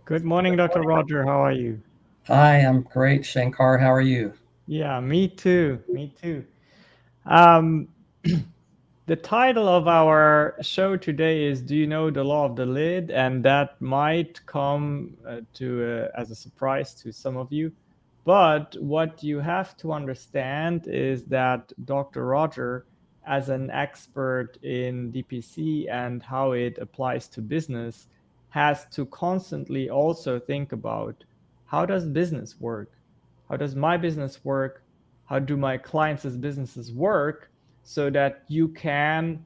Good morning, Dr. Roger. How are you? Hi, I'm great, Shankar. How are you? Yeah, me too. Me too. Um, the title of our show today is "Do you know the law of the lid?" And that might come to as a surprise to some of you. But what you have to understand is that Dr. Roger, as an expert in DPC and how it applies to business, has to constantly also think about how does business work? How does my business work? How do my clients' businesses work so that you can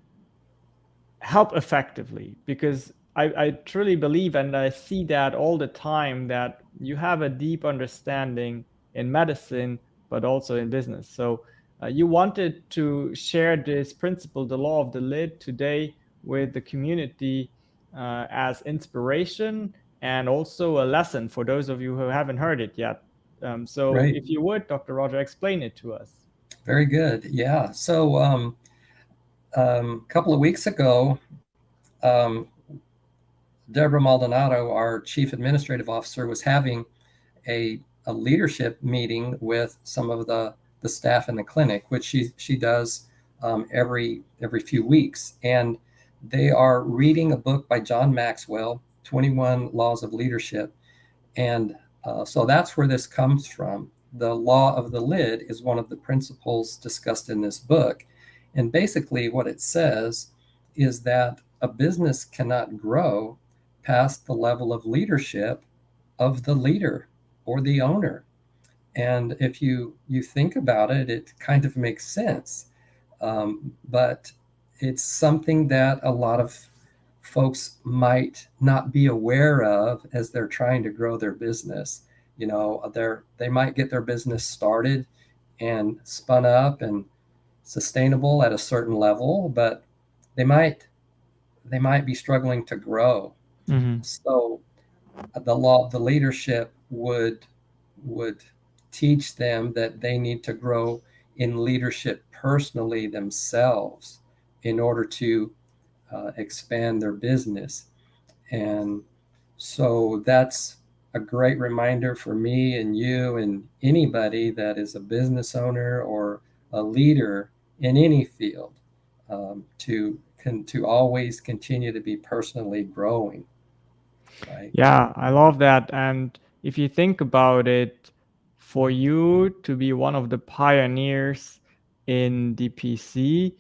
help effectively? Because I truly believe, and I see that all the time, that you have a deep understanding in medicine, but also in business. So you wanted to share this principle, the law of the lid, today with the community as inspiration and also a lesson for those of you who haven't heard it yet. So Great. if you would, Dr. Roger, explain it to us. Very good. Yeah. So, a couple of weeks ago, um, Deborah Maldonado, our chief administrative officer, was having a leadership meeting with some of the staff in the clinic, which she does every few weeks. And they are reading a book by John Maxwell, 21 Laws of Leadership. And so that's where this comes from. The law of the lid is one of the principles discussed in this book. And basically, what it says is that a business cannot grow past the level of leadership of the leader or the owner. And if you think about it, it kind of makes sense. But it's something that a lot of folks might not be aware of as they're trying to grow their business. They might get their business started and spun up and sustainable at a certain level, but they might they might be struggling to grow. Mm-hmm. So the law of the leadership would teach them that they need to grow in leadership personally themselves in order to expand their business. And so that's a great reminder for me and you and anybody that is a business owner or a leader in any field, to always continue to be personally growing, right? Yeah, I love that. And if you think about it, for you to be one of the pioneers in DPC,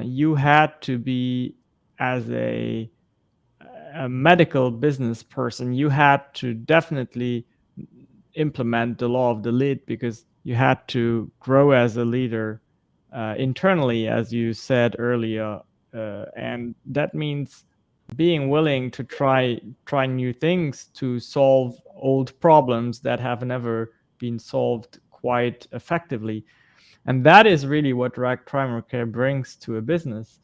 you had to be, as a medical business person, you had to definitely implement the law of the lid because you had to grow as a leader internally, as you said earlier. And that means being willing to try new things to solve old problems that have never been solved quite effectively. And that is really what direct primary care brings to a business.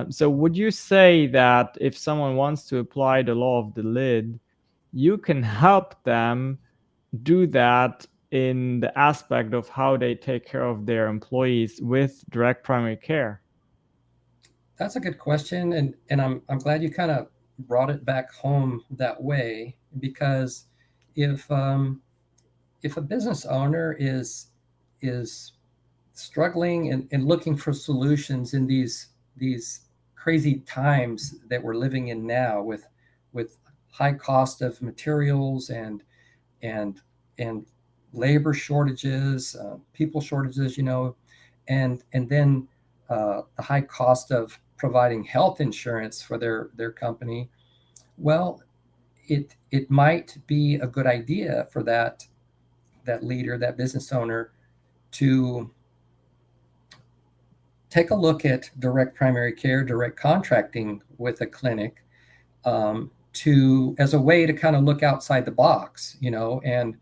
So would you say that if someone wants to apply the law of the lid, you can help them do that in the aspect of how they take care of their employees with direct primary care? That's a good question, and I'm glad you kind of brought it back home that way, because if if a business owner is struggling and looking for solutions in these crazy times that we're living in now, with high cost of materials and and labor shortages, people shortages, and then the high cost of providing health insurance for their company. Well, it might be a good idea for that leader, that business owner, to take a look at direct primary care, direct contracting with a clinic, to as a way to kind of look outside the box, and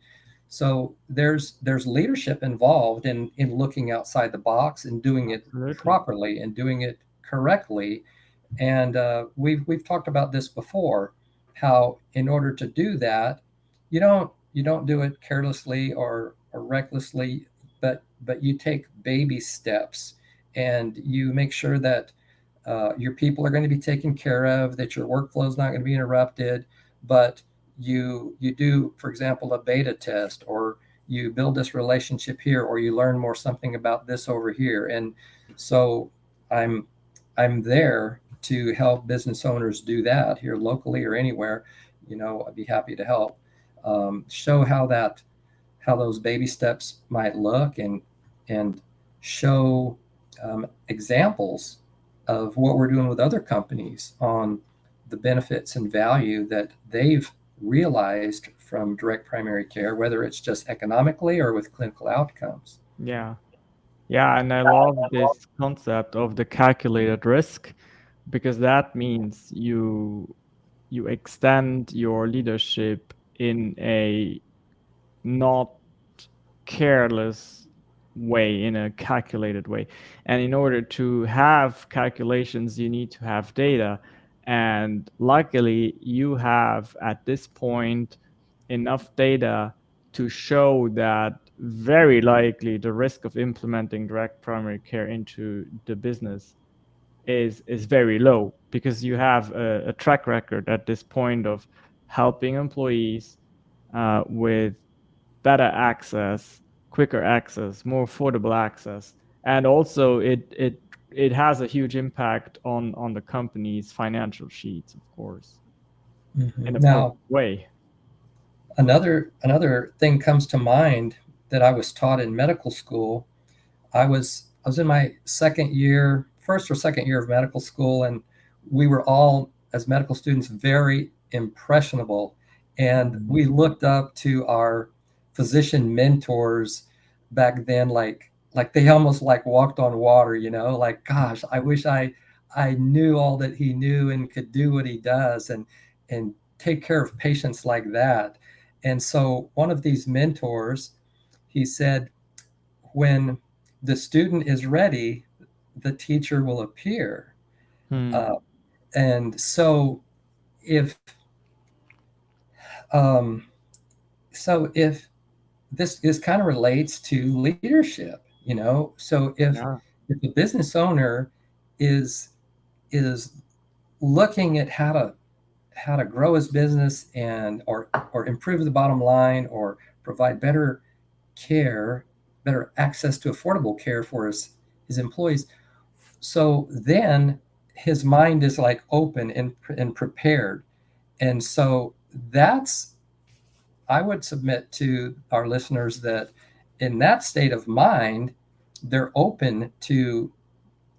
so there's leadership involved in looking outside the box and doing it Absolutely. properly and doing it correctly. And we've talked about this before, how in order to do that, you don't do it carelessly or recklessly, but you take baby steps, and you make sure that your people are going to be taken care of, that your workflow is not going to be interrupted, but you do, for example, a beta test, or you build this relationship here, or you learn more something about this over here. And so I'm there to help business owners do that here locally or anywhere. I'd be happy to help show how those baby steps might look, and show examples of what we're doing with other companies on the benefits and value that they've realized from direct primary care, whether it's just economically or with clinical outcomes. Yeah. Yeah, and I love this concept of the calculated risk, because that means you extend your leadership in a not careless way, in a calculated way. And in order to have calculations, you need to have data. And luckily, you have at this point enough data to show that very likely the risk of implementing direct primary care into the business is very low, because you have a track record at this point of helping employees with better access, quicker access, more affordable access, and also it has a huge impact on the company's financial sheets, of course, in a Now, positive way. another thing comes to mind that I was taught in medical school. I was in my first or second year of medical school, and we were all, as medical students, very impressionable, and we looked up to our physician mentors back then, like they almost like walked on water, like, gosh, I wish I knew all that he knew and could do what he does, and take care of patients like that. And so one of these mentors, he said, when the student is ready, the teacher will appear. And so if this kind of relates to leadership, so if the business owner is looking at how to grow his business and or improve the bottom line, or provide better care, better access to affordable care for his employees, so then his mind is like open and prepared. And so I would submit to our listeners that in that state of mind, they're open to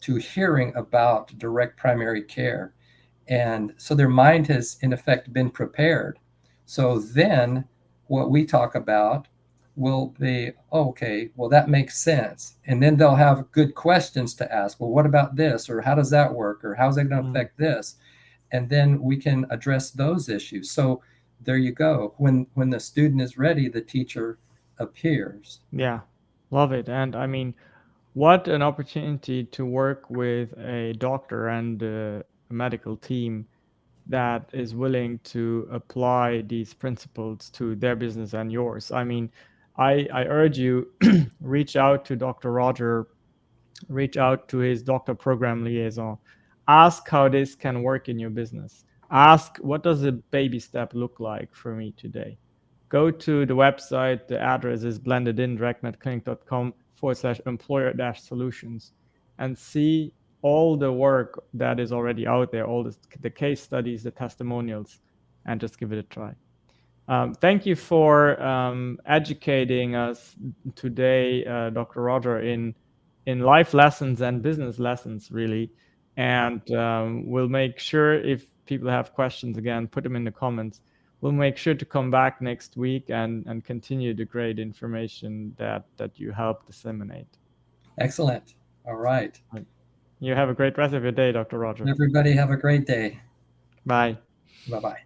hearing about direct primary care. And so their mind has, in effect, been prepared. So then what we talk about will be, okay, well, that makes sense. And then they'll have good questions to ask. Well, what about this? Or how does that work? Or how's that going to affect this? And then we can address those issues. So there you go. When the student is ready, the teacher appears. Yeah, love it. And I mean, what an opportunity to work with a doctor and a medical team that is willing to apply these principles to their business and yours. I mean, I urge you, reach out to Dr. Roger, reach out to his doctor program liaison, ask how this can work in your business. Ask, what does a baby step look like for me today? Go to the website. The address is blendedindirectmedclinic.com/employer-solutions, and see all the work that is already out there, all the case studies, the testimonials, and just give it a try. Thank you for educating us today, Dr. Roger, in life lessons and business lessons, really. And we'll make sure, if people have questions, again, put them in the comments. We'll make sure to come back next week and continue the great information that you helped disseminate. Excellent. All right. You have a great rest of your day, Dr. Roger. Everybody have a great day. Bye. Bye-bye.